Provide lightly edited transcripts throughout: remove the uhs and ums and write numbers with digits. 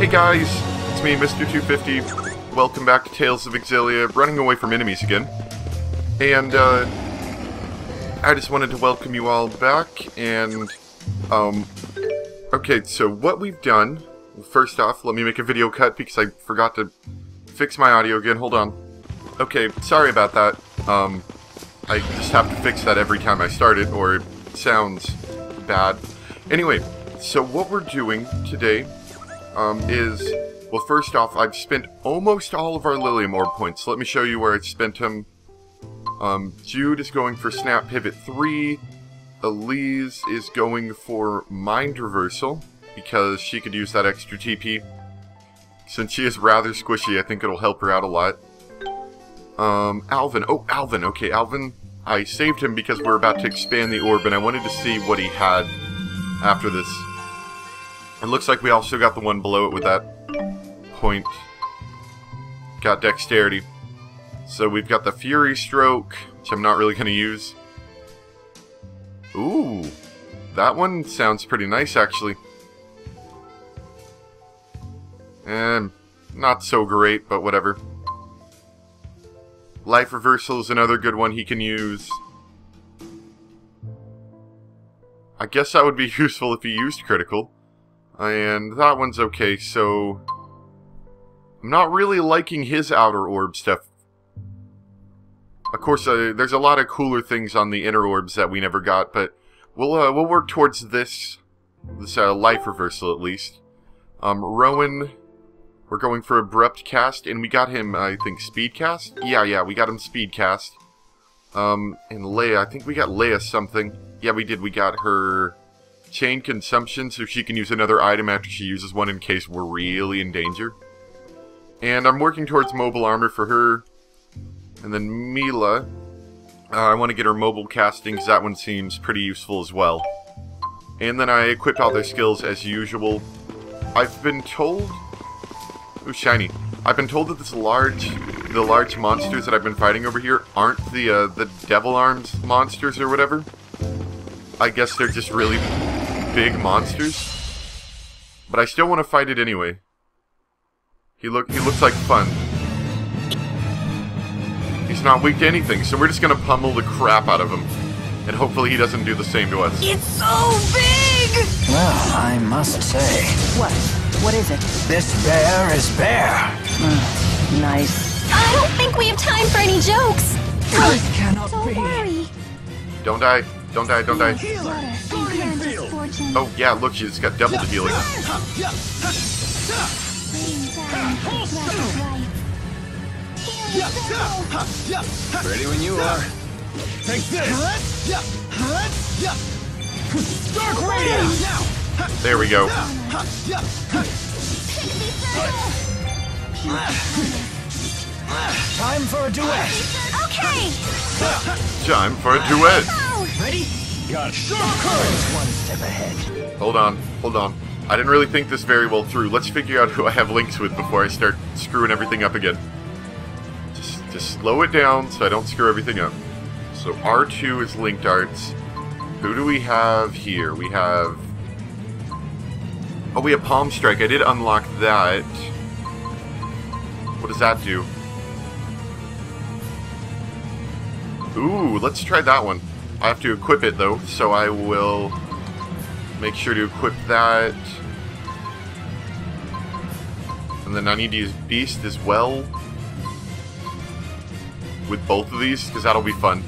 Hey guys, it's me, Mr. 250. Welcome back to Tales of Xillia, running away from enemies again. And, I just wanted to welcome you all back, and, okay, so what we've done, first off, let me make a video cut because I forgot to fix my audio again, hold on. Okay, sorry about that, I just have to fix that every time I start it, or it sounds bad. Anyway, so what we're doing today, is, well, first off, I've spent almost all of our Lilium Orb points. Let me show you where I spent them. Jude is going for Snap Pivot 3. Elise is going for Mind Reversal, because she could use that extra TP. Since she is rather squishy, I think it'll help her out a lot. Alvin. Oh, Alvin. Okay, Alvin. I saved him because we're about to expand the orb, and I wanted to see what he had after this. It looks like we also got the one below it with that point. Got Dexterity. So we've got the Fury Stroke, which I'm not really going to use. Ooh, that one sounds pretty nice, actually. And not so great, but whatever. Life Reversal is another good one he can use. I guess that would be useful if he used Critical. And that one's okay, so I'm not really liking his outer orb stuff. Of course, there's a lot of cooler things on the inner orbs that we never got, but we'll work towards this life reversal at least. Rowan, we're going for Abrupt Cast, and we got him, I think, Speed Cast? Yeah, we got him Speed Cast. And Leia, I think we got Leia something. Yeah, we did, we got her Chain Consumption, so she can use another item after she uses one in case we're really in danger. And I'm working towards Mobile Armor for her. And then Mila, I want to get her Mobile Casting, because that one seems pretty useful as well. And then I equip all their skills as usual. I've been told... Ooh, shiny. I've been told that the large monsters that I've been fighting over here aren't the Devil Arms monsters or whatever. I guess they're just really big monsters. But I still want to fight it anyway. He looks like fun. He's not weak to anything, so we're just gonna pummel the crap out of him. And hopefully he doesn't do the same to us. It's so big! Well, I must say... What? What is it? This bear is bare. Nice. I don't think we have time for any jokes. This cannot Don't be. worry. Don't die. Don't die, don't die. Healer, guardian field. Oh, yeah, look, she's got double the healing. Ready when you are. Take this! Dark Radiance! There we go. Time for a duet. Okay. Time for a duet. Ready? Got it. One step ahead. Hold on. I didn't really think this very well through. Let's figure out who I have links with before I start screwing everything up again. Just slow it down so I don't screw everything up. So R2 is linked arts. Who do we have here? We have... Oh, we have Palm Strike. I did unlock that. What does that do? Ooh, let's try that one. I have to equip it, though, so I will make sure to equip that. And then I need to use Beast as well with both of these, because that'll be fun.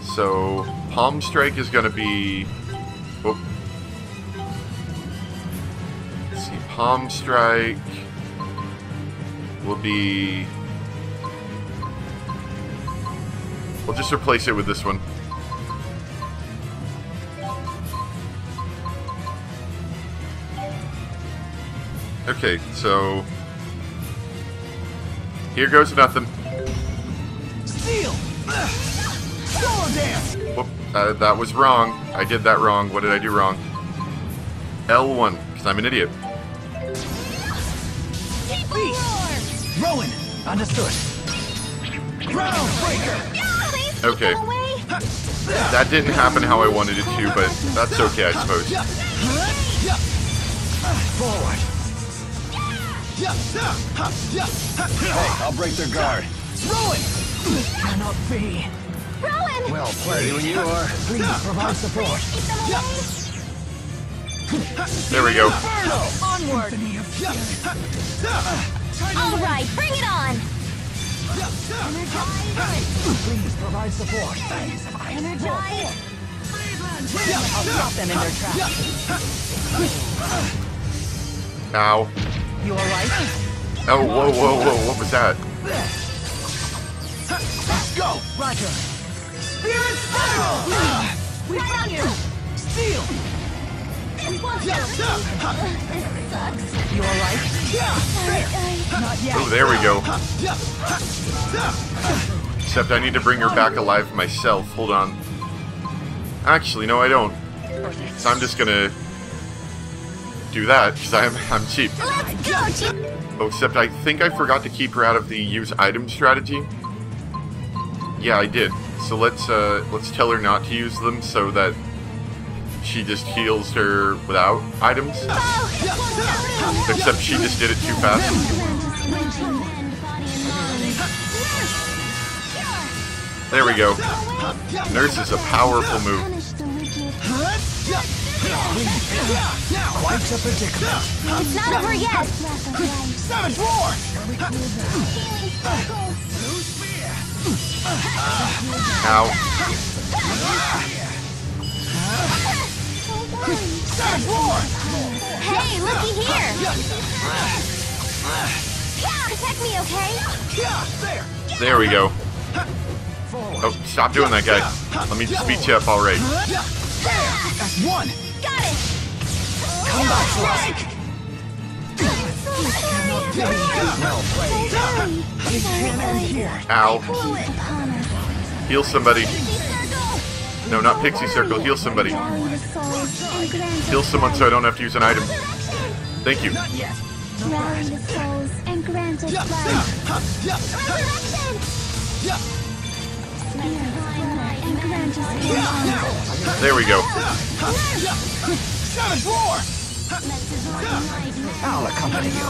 So, Palm Strike is going to be... Oh. Let's see, Palm Strike will be... We'll just replace it with this one. Okay, so... Here goes nothing. Steel! Solar Dance! Whoop, that was wrong. I did that wrong. What did I do wrong? L1, because I'm an idiot. Beast! Rowan, understood. Groundbreaker! Okay. That didn't happen how I wanted it to, but that's okay, I suppose. Forward. Hey, I'll break their guard. Ruin! Cannot be. Rowan! Well played. Ready when you are. Please provide support. There we go. Onward! Alright, bring it on! Please provide support. Energize! I'll stop them in their tracks. Ow. You alright? Oh, whoa, whoa, whoa, what was that? Let's go! Roger. Spirit Spiral! We found you! Steel. This sucks. You alright? Not yet. Oh, there we go. Except I need to bring her back alive myself. Hold on. Actually, no, I don't. So I'm just gonna do that, because I'm cheap. Let's go, Chip! Oh, except I think I forgot to keep her out of the use item strategy. Yeah, I did. So let's tell her not to use them so that she just heals her without items. Except she just did it too fast. There we go. Nurse is a powerful move. Quite a predicament. It's not over yet! Savage Roar! Ow. Savage Roar! Hey, looky here! Protect me, okay? There! There we go. Oh, stop doing that, guy. Let me just beat you up, alright. That's one! Got it! Come back to us. Well played. We can end here. Ow. Heal somebody. No, not Pixie Circle. Heal somebody. Heal someone so I don't have to use an item. Thank you. Not yet. Rally the souls and grant us life. Resurrection! And grant us life. There we go. Savage Roar! I'll accompany you.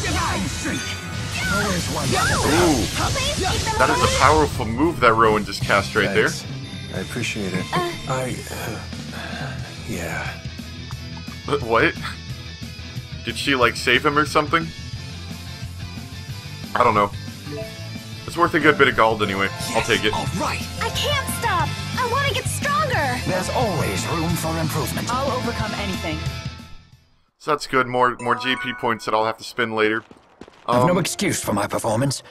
Divine Streak. Always one. Ooh. That is a powerful move that Rowan just cast right there. I appreciate it. Yeah. What? Did she, like, save him or something? I don't know. It's worth a good bit of gold anyway. I'll take it. All right. I can't stop! I want to get stronger! There's always room for improvement. I'll overcome anything. So that's good. More GP points that I'll have to spend later. I've no excuse for my performance.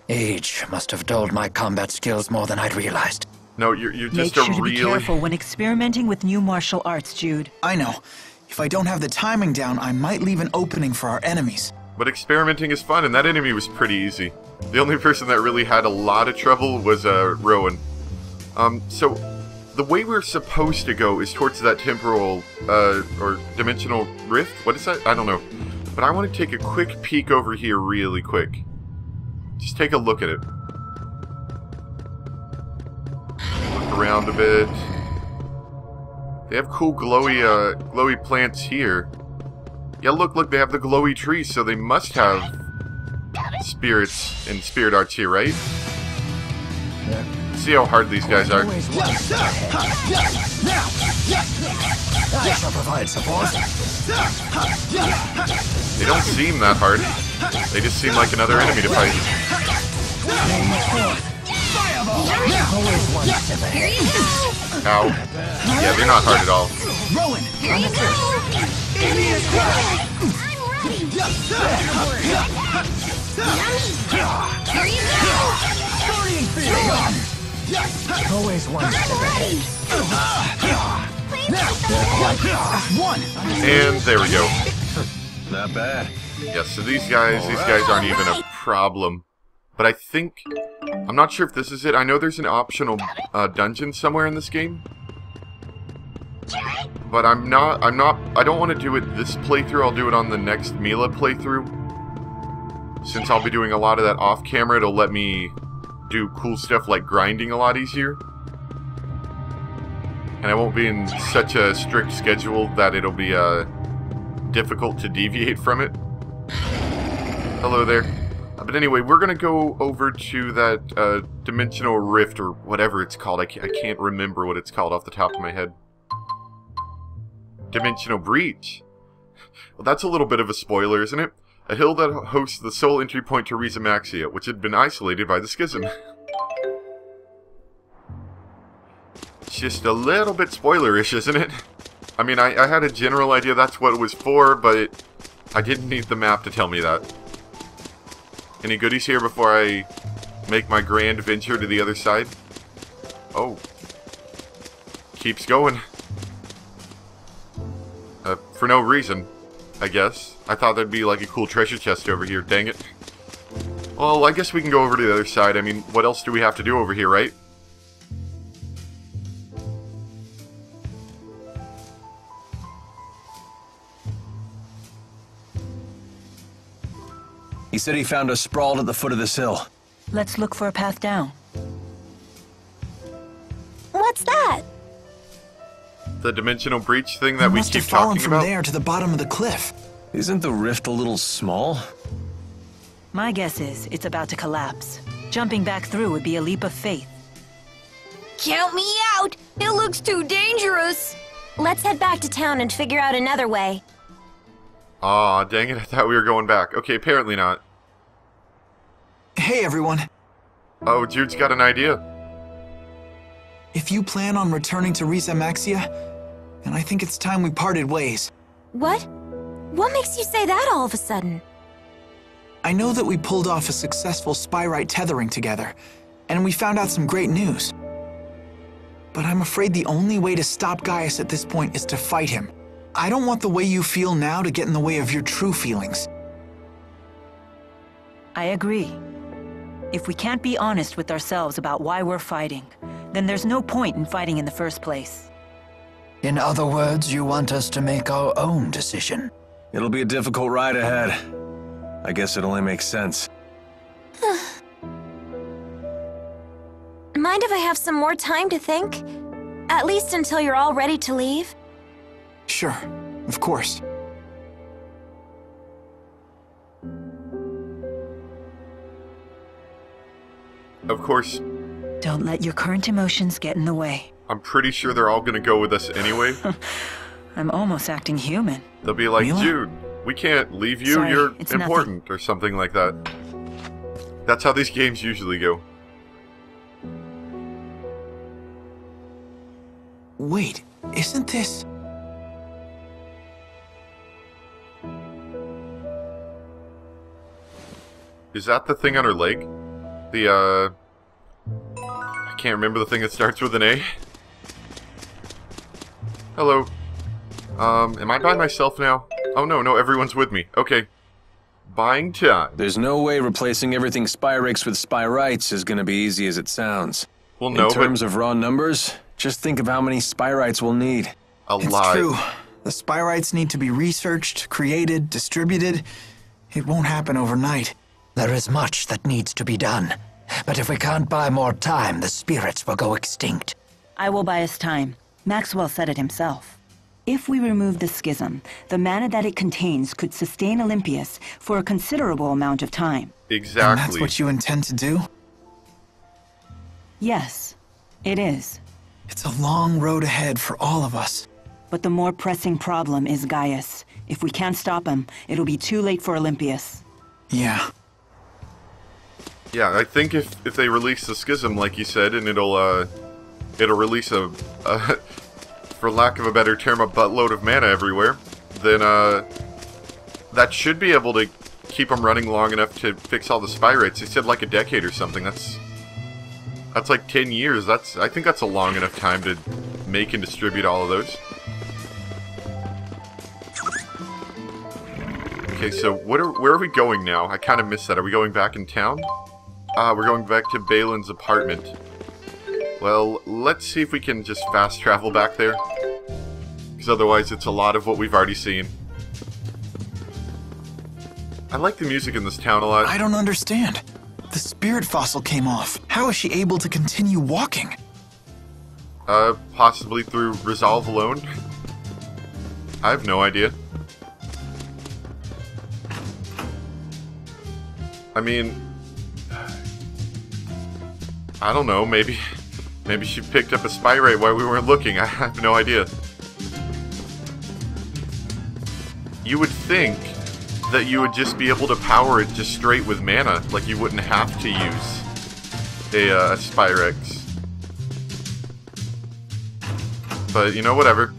Age must have dulled my combat skills more than I'd realized. No, you're Make just sure a to be really... careful when experimenting with new martial arts, Jude. I know. If I don't have the timing down, I might leave an opening for our enemies. But experimenting is fun, and that enemy was pretty easy. The only person that really had a lot of trouble was Rowan. So the way we're supposed to go is towards that temporal or dimensional rift. What is that? I don't know. But I want to take a quick peek over here really quick. Just take a look at it. Look around a bit. They have cool glowy plants here. Yeah, look, they have the glowy trees, so they must have spirits and spirit arts here, right? See how hard these guys are. Always one step ahead. I shall provide support. They don't seem that hard. They just seem like another enemy to fight. Always one step ahead. Ow. Yeah, they're not hard at all. Rowan! Here you go! I'm ready! Here you go! Always one step ahead. One! And there we go. Not bad. Yeah, so these guys aren't even a problem. But I think... I'm not sure if this is it. I know there's an optional dungeon somewhere in this game. But I don't want to do it this playthrough. I'll do it on the next Mila playthrough. Since I'll be doing a lot of that off camera, it'll let me do cool stuff like grinding a lot easier. And I won't be in such a strict schedule that it'll be difficult to deviate from it. Hello there. But anyway, we're going to go over to that dimensional rift, or whatever it's called. I can't remember what it's called off the top of my head. Dimensional breach. Well, that's a little bit of a spoiler, isn't it? A hill that hosts the sole entry point to Xillia, which had been isolated by the schism. Just a little bit spoilerish, isn't it? I mean, I had a general idea that's what it was for, but I didn't need the map to tell me that. Any goodies here before I make my grand venture to the other side? Oh. Keeps going. For no reason, I guess. I thought there'd be like a cool treasure chest over here, dang it. Well, I guess we can go over to the other side. I mean, what else do we have to do over here, right? He said he found us sprawled at the foot of this hill. Let's look for a path down. What's that? The dimensional breach thing that we must keep have fallen talking from about? there to the bottom of the cliff. Isn't the rift a little small? My guess is it's about to collapse. Jumping back through would be a leap of faith. Count me out! It looks too dangerous! Let's head back to town and figure out another way. Aw, dang it, I thought we were going back. Okay, apparently not. Hey, everyone. Oh, Jude's got an idea. If you plan on returning to Xillia, then I think it's time we parted ways. What? What makes you say that all of a sudden? I know that we pulled off a successful spyrite tethering together, and we found out some great news. But I'm afraid the only way to stop Gaius at this point is to fight him. I don't want the way you feel now to get in the way of your true feelings. I agree. If we can't be honest with ourselves about why we're fighting, then there's no point in fighting in the first place. In other words, you want us to make our own decision. It'll be a difficult ride ahead. I guess it only makes sense. Mind if I have some more time to think? At least until you're all ready to leave? Sure, of course. Of course, Don't let your current emotions get in the way. I'm pretty sure they're all gonna go with us anyway. I'm almost acting human. They'll be like, Mila? Jude, we can't leave you, Sorry, you're it's important, or something like that. That's how these games usually go. Wait, isn't this... Is that the thing on her leg? I can't remember the thing that starts with an A. Hello. Am I by myself now? Oh no, everyone's with me. Okay. Buying time. There's no way replacing everything Spyrix with Spyrites is gonna be easy as it sounds. Well, no, In terms but of raw numbers, just think of how many Spyrites we'll need. a It's lot. true. The spyrites need to be researched, created, distributed. It won't happen overnight. There is much that needs to be done. But if we can't buy more time, the spirits will go extinct. I will buy us time. Maxwell said it himself. If we remove the schism, the mana that it contains could sustain Olympius for a considerable amount of time. And Exactly. that's what you intend to do? Yes, it is. It's a long road ahead for all of us. But the more pressing problem is Gaius. If we can't stop him, it'll be too late for Olympius. Yeah. Yeah, I think if they release the schism, like you said, and it'll release a for lack of a better term, a buttload of mana everywhere, then that should be able to keep them running long enough to fix all the Spyrites. They said like a decade or something. That's like 10 years. I think that's a long enough time to make and distribute all of those. Okay, so where are we going now? I kind of missed that. Are we going back in town? We're going back to Balin's apartment. Well, let's see if we can just fast travel back there. Because otherwise it's a lot of what we've already seen. I like the music in this town a lot. I don't understand. The spirit fossil came off. How is she able to continue walking? Possibly through resolve alone? I have no idea. I mean, I don't know, maybe she picked up a Spyrite while we weren't looking. I have no idea. You would think that you would just be able to power it just straight with mana, like you wouldn't have to use a Spyrex. But, you know, whatever.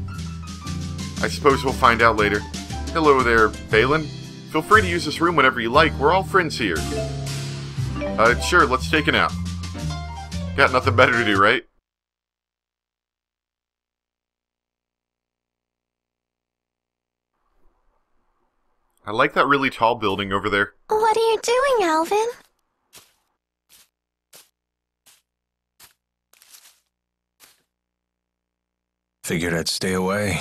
I suppose we'll find out later. Hello there, Balin. Feel free to use this room whenever you like. We're all friends here. Sure, let's take a nap. Got nothing better to do, right? I like that really tall building over there. What are you doing, Alvin? Figured I'd stay away,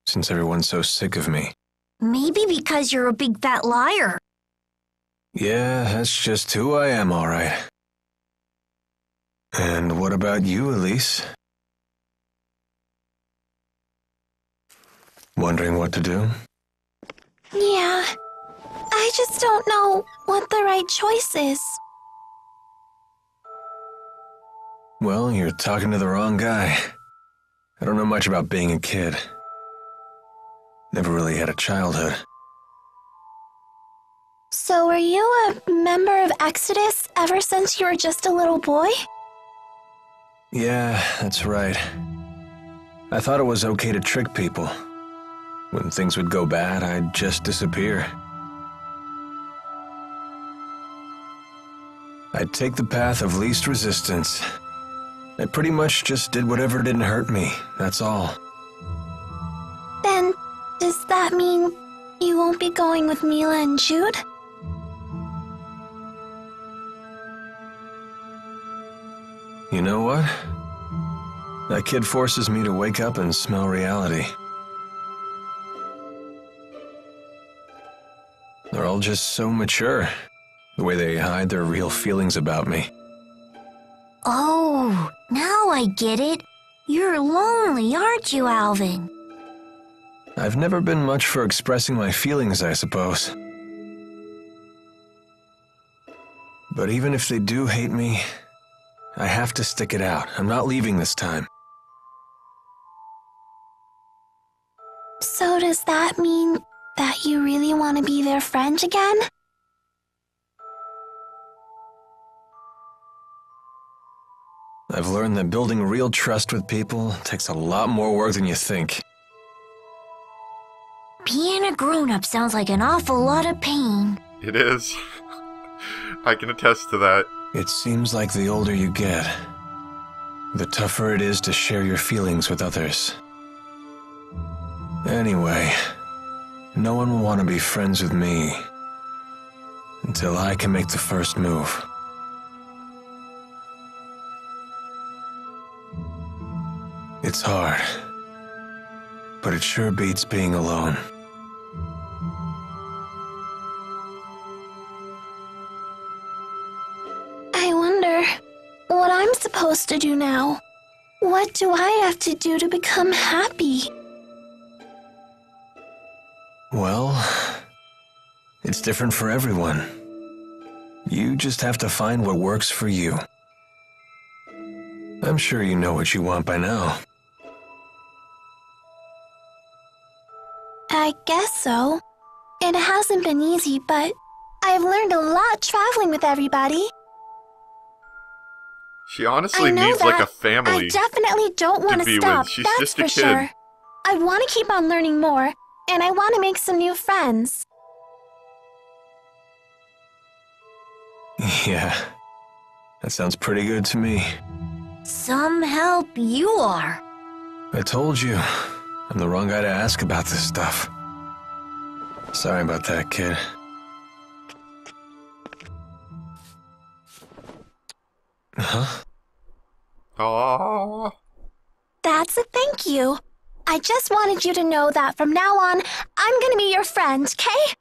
since everyone's so sick of me. Maybe because you're a big fat liar. Yeah, that's just who I am, all right. And what about you, Elise? Wondering what to do? Yeah, I just don't know what the right choice is. Well, you're talking to the wrong guy. I don't know much about being a kid. Never really had a childhood. So were you a member of Exodus ever since you were just a little boy? Yeah, that's right. I thought it was okay to trick people. When things would go bad, I'd just disappear. I'd take the path of least resistance. I pretty much just did whatever didn't hurt me, that's all. Then, does that mean you won't be going with Mila and Jude? You know what? That kid forces me to wake up and smell reality. They're all just so mature, the way they hide their real feelings about me. Oh, now I get it. You're lonely, aren't you, Alvin? I've never been much for expressing my feelings, I suppose. But even if they do hate me, I have to stick it out. I'm not leaving this time. So does that mean that you really want to be their friend again? I've learned that building real trust with people takes a lot more work than you think. Being a grown-up sounds like an awful lot of pain. It is. I can attest to that. It seems like the older you get, the tougher it is to share your feelings with others. Anyway, no one will want to be friends with me until I can make the first move. It's hard, but it sure beats being alone. I wonder what I'm supposed to do now. What do I have to do to become happy? Well, it's different for everyone. You just have to find what works for you. I'm sure you know what you want by now. I guess so. It hasn't been easy, but I've learned a lot traveling with everybody. She honestly I know needs that. like a family. I definitely don't want be to with. stop, She's that's just a for kid. sure. I want to keep on learning more, and I want to make some new friends. Yeah, that sounds pretty good to me. Some help you are. I told you, I'm the wrong guy to ask about this stuff. Sorry about that, kid. Huh? Aww. That's a thank you. I just wanted you to know that from now on, I'm gonna be your friend, okay?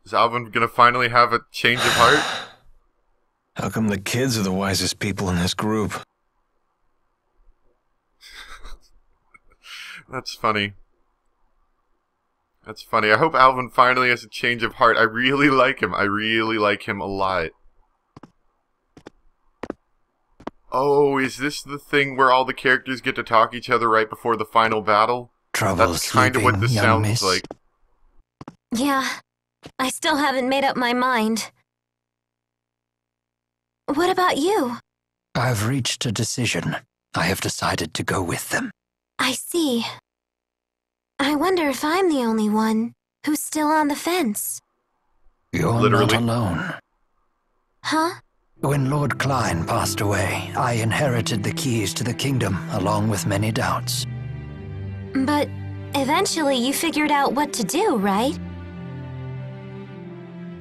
Is Alvin gonna finally have a change of heart? How come the kids are the wisest people in this group? That's funny. That's funny. I hope Alvin finally has a change of heart. I really like him. I really like him a lot. Oh, is this the thing where all the characters get to talk each other right before the final battle? Trouble That's kind of what sleeping, this young sounds miss? like. Yeah, I still haven't made up my mind. What about you? I've reached a decision. I have decided to go with them. I see. I wonder if I'm the only one who's still on the fence. You're Literally. not alone. Huh? When Lord Klein passed away, I inherited the keys to the kingdom, along with many doubts. But eventually you figured out what to do, right?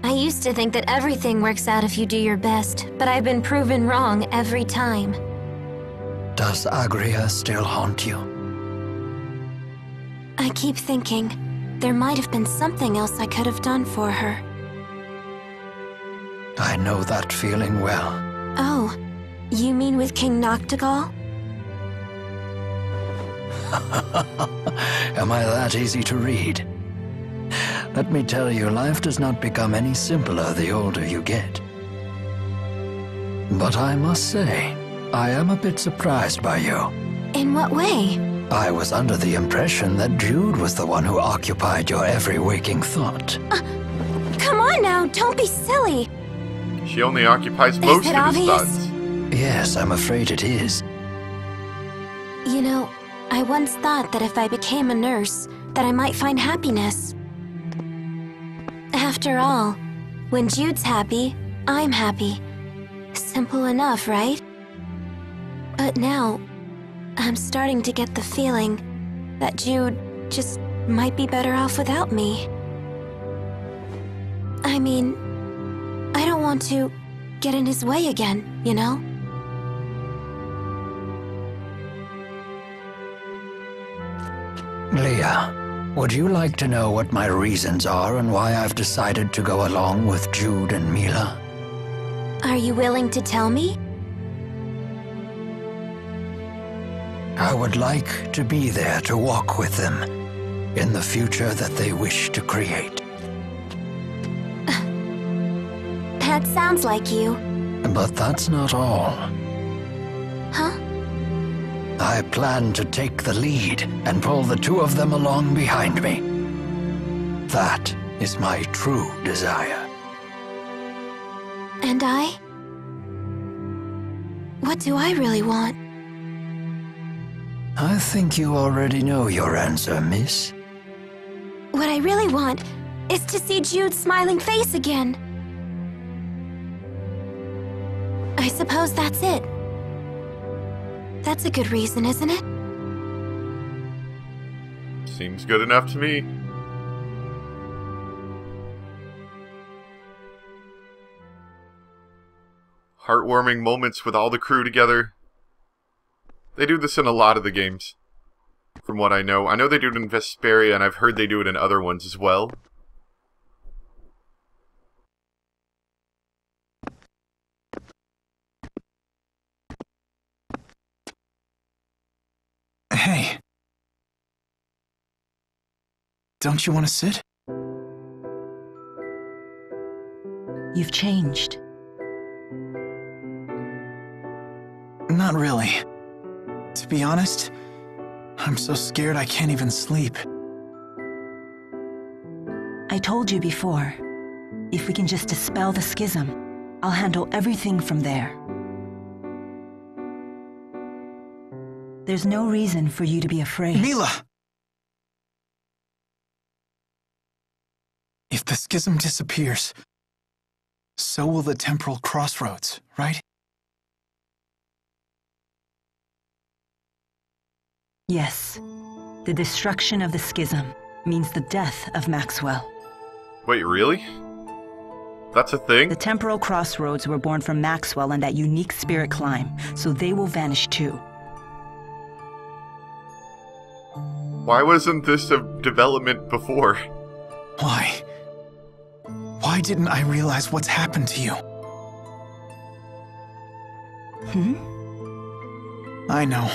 I used to think that everything works out if you do your best, but I've been proven wrong every time. Does Agria still haunt you? I keep thinking there might have been something else I could have done for her. I know that feeling well. Oh, you mean with King Noctigal? Am I that easy to read? Let me tell you, life does not become any simpler the older you get. But I must say, I am a bit surprised by you. In what way? I was under the impression that Jude was the one who occupied your every waking thought. Come on now, don't be silly. She only occupies most it of his obvious? thoughts. Yes, I'm afraid it is. You know, I once thought that if I became a nurse, that I might find happiness. After all, when Jude's happy, I'm happy. Simple enough, right? But now, I'm starting to get the feeling that Jude just might be better off without me. I mean, I don't want to get in his way again, you know? Leah, would you like to know what my reasons are and why I've decided to go along with Jude and Mila? Are you willing to tell me? I would like to be there to walk with them in the future that they wish to create. That sounds like you. But that's not all. Huh? I plan to take the lead and pull the two of them along behind me. That is my true desire. And I? What do I really want? I think you already know your answer, miss. What I really want is to see Jude's smiling face again. I suppose that's it. That's a good reason, isn't it? Seems good enough to me. Heartwarming moments with all the crew together. They do this in a lot of the games, from what I know. I know they do it in Vesperia, and I've heard they do it in other ones as well. Hey. Don't you want to sit? You've changed. Not really. To be honest, I'm so scared I can't even sleep. I told you before, if we can just dispel the schism, I'll handle everything from there. There's no reason for you to be afraid. Mila! If the schism disappears, so will the temporal crossroads, right? Yes. The destruction of the schism means the death of Maxwell. Wait, really? That's a thing? The temporal crossroads were born from Maxwell and that unique spirit climb, so they will vanish too. Why wasn't this a development before? Why? Why didn't I realize what's happened to you? I know.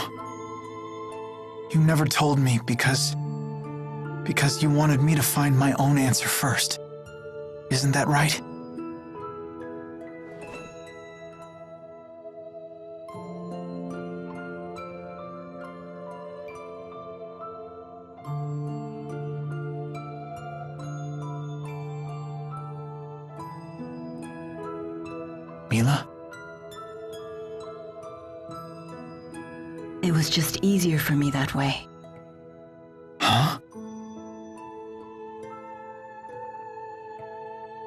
You never told me because you wanted me to find my own answer first. Isn't that right? Mila? It was just easier for me that way. Huh?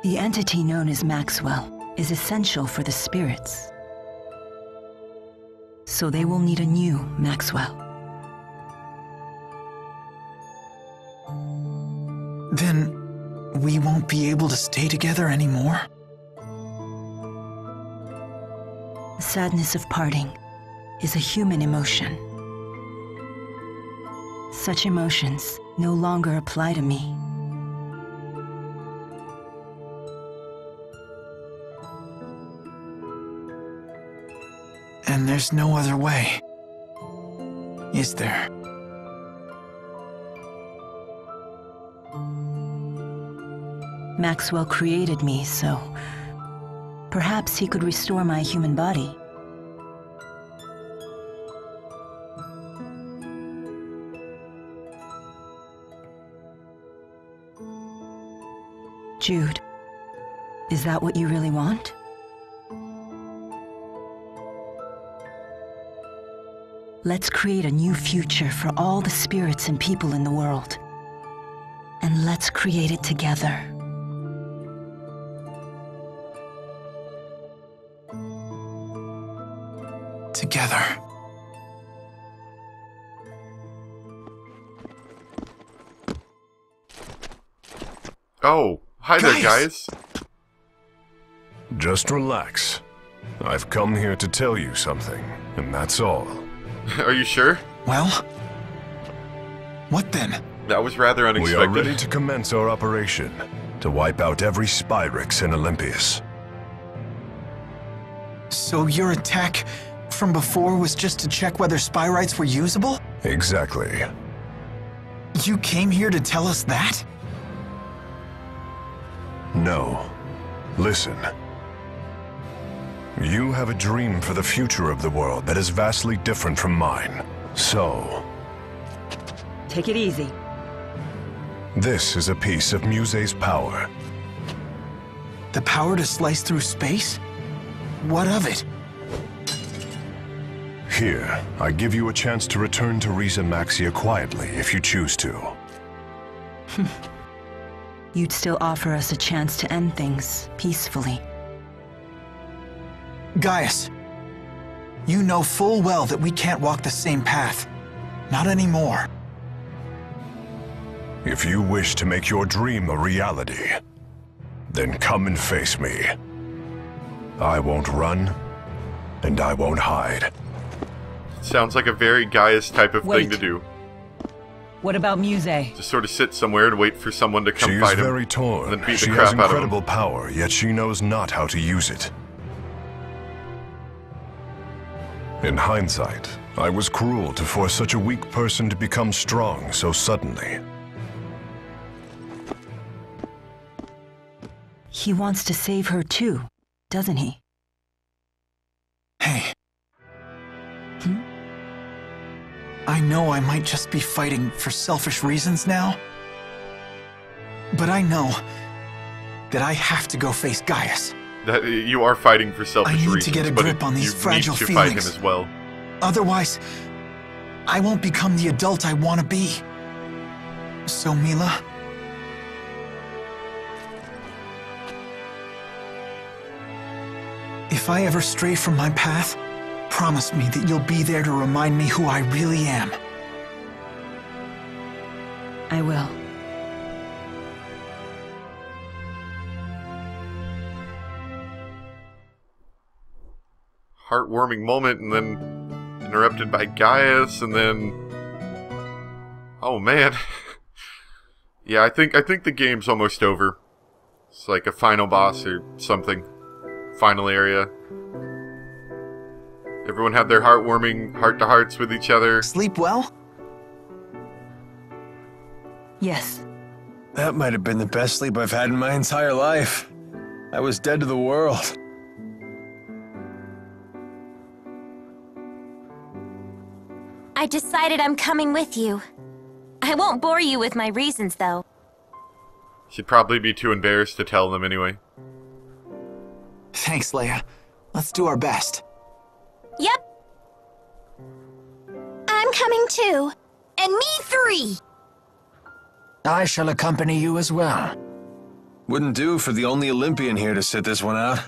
The entity known as Maxwell is essential for the spirits. So they will need a new Maxwell. Then we won't be able to stay together anymore? The sadness of parting is a human emotion. Such emotions no longer apply to me. And there's no other way, is there? Maxwell created me, so perhaps he could restore my human body. Jude, is that what you really want? Let's create a new future for all the spirits and people in the world. And let's create it together. Together. Oh, hi there, guys. Just relax. I've come here to tell you something, and that's all. Are you sure? Well, what then? That was rather unexpected. We are ready to commence our operation, to wipe out every Spyrix in Olympias. So your attack from before was just to check whether Spyrites were usable? Exactly. You came here to tell us that? No. Listen. You have a dream for the future of the world that is vastly different from mine. So... Take it easy. this is a piece of Muse's power. The power to slice through space? What of it? Here, I give you a chance to return to Riza Maxia quietly if you choose to. You'd still offer us a chance to end things peacefully. Gaius, you know full well that we can't walk the same path. Not anymore. If you wish to make your dream a reality, then come and face me. I won't run, and I won't hide. Sounds like a very Gaius type of thing to do. What about Muse? Just sort of sit somewhere and wait for someone to come She is fight him. very torn. And then beat She the has crap out of him. incredible power, yet she knows not how to use it. In hindsight, I was cruel to force such a weak person to become strong so suddenly. He wants to save her too, doesn't he? Hey. I know I might just be fighting for selfish reasons now, but I know that I have to go face Gaius. That you are fighting for selfish reasons. I need to get a grip on these fragile you need to fight him feelings. as well. Otherwise, I won't become the adult I want to be. So, Mila, if I ever stray from my path, promise me that you'll be there to remind me who I really am. I will. Heartwarming moment, and then interrupted by Gaius, and then... oh man. Yeah, I think the game's almost over. It's like a final boss or something. Final area. Everyone had their heartwarming heart-to-hearts with each other. Sleep well? Yes. That might have been the best sleep I've had in my entire life. I was dead to the world. I decided I'm coming with you. I won't bore you with my reasons, though. She'd probably be too embarrassed to tell them anyway. Thanks, Leia. Let's do our best. Yep. I'm coming too. And me 3. I shall accompany you as well. Wouldn't do for the only Olympian here to sit this one out.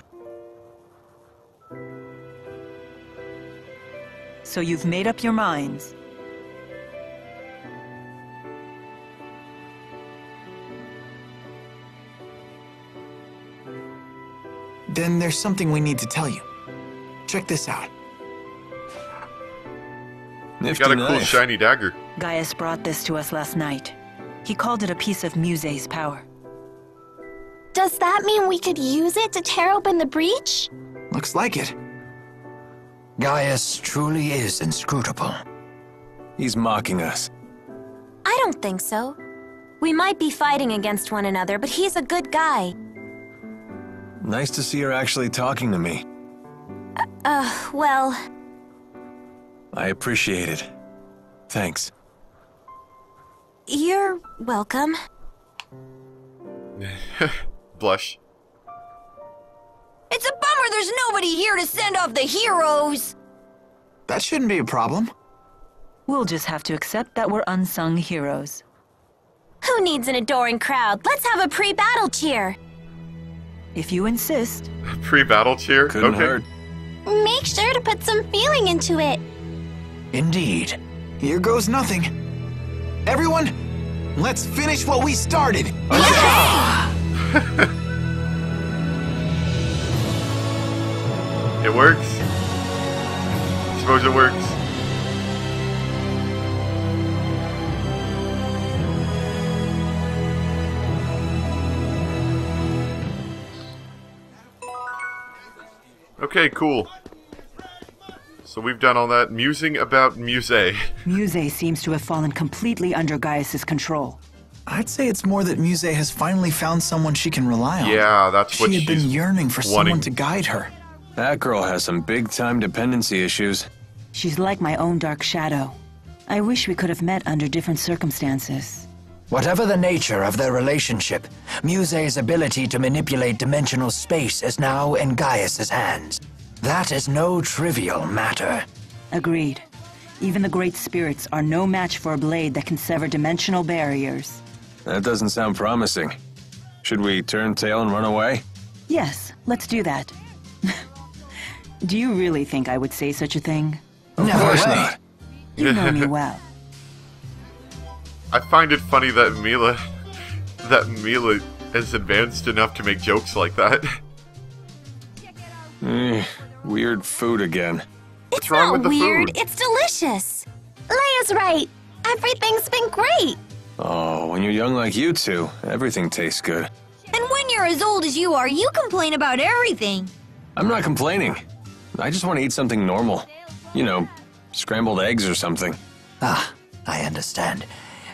So you've made up your minds. Then there's something we need to tell you. Check this out. You Nifty got a cool knife. shiny dagger. Gaius brought this to us last night. He called it a piece of Muse's power. Does that mean we could use it to tear open the breach? Looks like it. Gaius truly is inscrutable. He's mocking us. I don't think so. We might be fighting against one another, but he's a good guy. Nice to see her actually talking to me. Well... I appreciate it. Thanks. You're welcome. Blush. It's a bummer there's nobody here to send off the heroes! That shouldn't be a problem. We'll just have to accept that we're unsung heroes. Who needs an adoring crowd? Let's have a pre-battle cheer. If you insist. Pre-battle cheer? Couldn't Okay. hurt. Make sure to put some feeling into it. Indeed. Here goes nothing. Everyone, let's finish what we started. It works. I suppose it works. Okay, cool. So we've done all that musing about Muse. Muse seems to have fallen completely under Gaius's control. I'd say it's more that Muse has finally found someone she can rely on. Yeah, that's what She had been she's yearning for wanting. someone to guide her. That girl has some big-time dependency issues. She's like my own dark shadow. I wish we could have met under different circumstances. Whatever the nature of their relationship, Muse's ability to manipulate dimensional space is now in Gaius's hands. That is no trivial matter. Agreed. Even the great spirits are no match for a blade that can sever dimensional barriers. That doesn't sound promising. Should we turn tail and run away? Yes, let's do that. Do you really think I would say such a thing? Of course not. You know me well. I find it funny that Mila is advanced enough to make jokes like that. Weird food again. It's wrong not with the weird, food? it's delicious. Leia's right. Everything's been great. Oh, when you're young like you two, everything tastes good. And when you're as old as you are, you complain about everything. I'm not complaining. I just want to eat something normal. You know, scrambled eggs or something. Ah, I understand.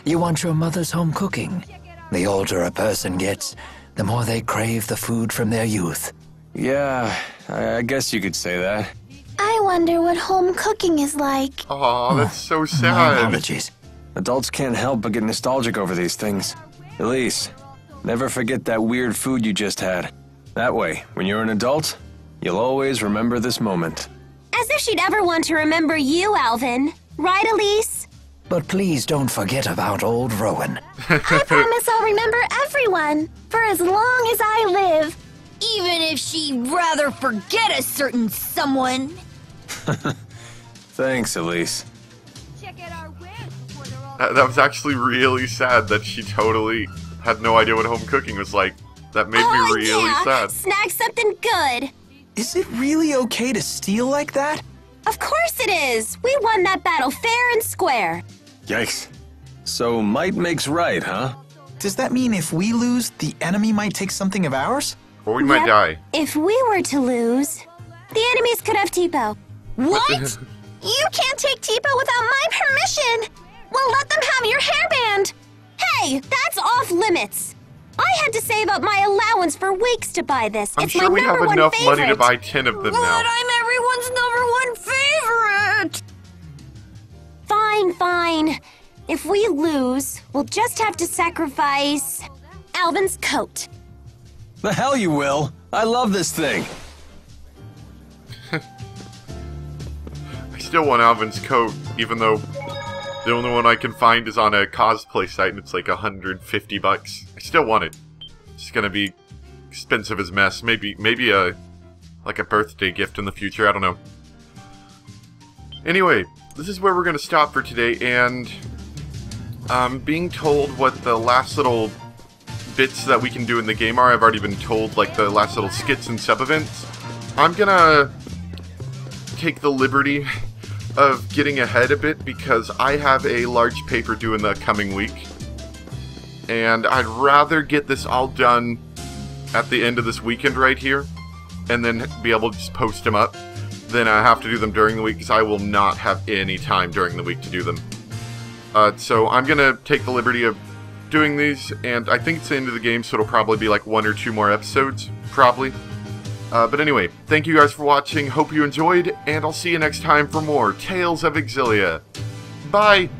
You want your mother's home cooking. The older a person gets, the more they crave the food from their youth. Yeah, I guess you could say that. I wonder what home cooking is like. Aw, that's so My sad. apologies. Adults can't help but get nostalgic over these things. Elise, never forget that weird food you just had. That way, when you're an adult, you'll always remember this moment. As if she'd ever want to remember you, Alvin. Right, Elise? But please don't forget about old Rowan. I promise I'll remember everyone for as long as I live. Even if she'd rather forget a certain someone. Thanks, Elise. That was actually really sad that she totally had no idea what home cooking was like. That made me really yeah. sad. Snack something good. Is it really okay to steal like that? Of course it is. We won that battle fair and square. Yikes. So might makes right, huh? Does that mean if we lose, the enemy might take something of ours? Or we might die. If we were to lose, the enemies could have Tipo. What? You can't take Tipo without my permission! Well, let them have your hairband! Hey, that's off limits! I had to save up my allowance for weeks to buy this. I'm It's sure my we have number one enough favorite. money to buy 10 of them But now. I'm everyone's number one favorite! Fine, fine. If we lose, we'll just have to sacrifice Alvin's coat. The hell you will! I love this thing! I still want Alvin's coat, even though the only one I can find is on a cosplay site and it's like $150. I still want it. It's gonna be expensive as mess. Maybe like a birthday gift in the future. I don't know. Anyway, this is where we're gonna stop for today, and being told what the last little bits that we can do in the game are. I've already been told, like, the last little skits and sub-events. I'm gonna take the liberty of getting ahead a bit because I have a large paper due in the coming week. And I'd rather get this all done at the end of this weekend right here and then be able to just post them up than I have to do them during the week, because I will not have any time during the week to do them. So I'm gonna take the liberty of doing these, and I think it's the end of the game, so it'll probably be like 1 or 2 more episodes, probably. But anyway, thank you guys for watching, hope you enjoyed, and I'll see you next time for more Tales of Xillia. Bye!